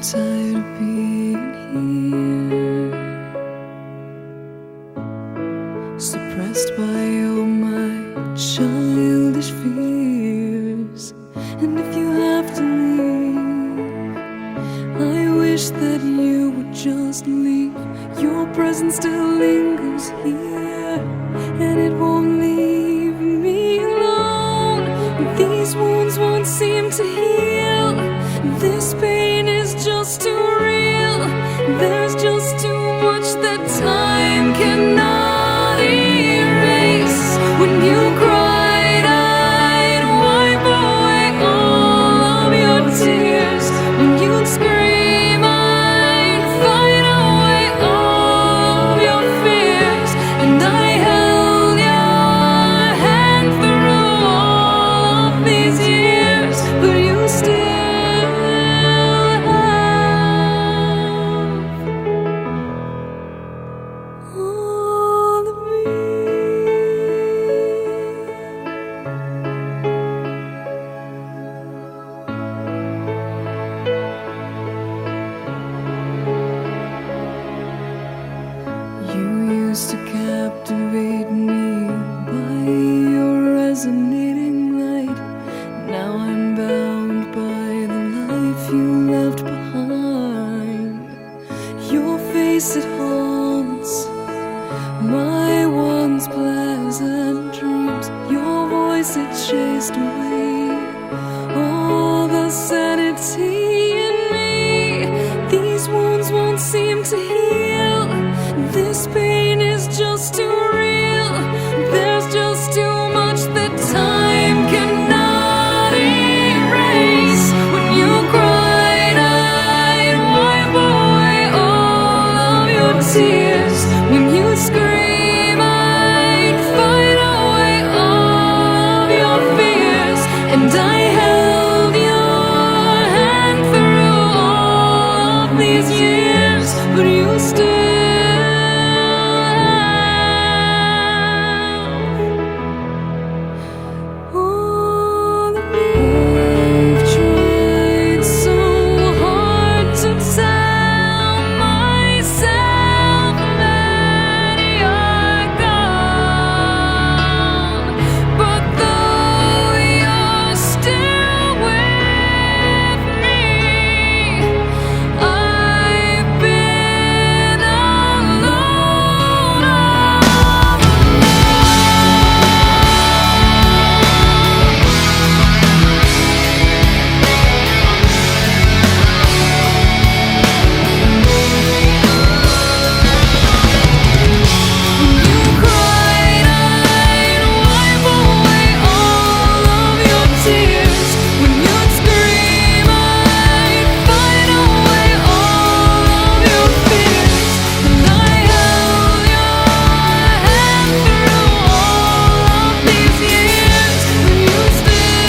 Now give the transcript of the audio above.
tired of being here, suppressed by all my childish fears. And if you have to leave, I wish that you would just leave. Your presence still lingers here, and it won't leave me alone. These wounds won't seem to heal. This pain is just too real. There's just too much that time cannot erase. When you cried, I'd wipe away all of your tears. When you'd scream, I'd fight away all of your fears. And I held your hand through all of these years, but you still all of me. You used to captivate me by your resonating light. Now I'm bound by the life you left behind. Your face, it haunts my once pleasant dreams. Your voice, it chased away all the sanity in me. These wounds won't seem to heal. This pain is just too real. There's just too much that time cannot erase. When you cried, I'd wipe away all of your tears. When you scream, I'd fight away all of your fears. And I held your hand through all of these years, but you still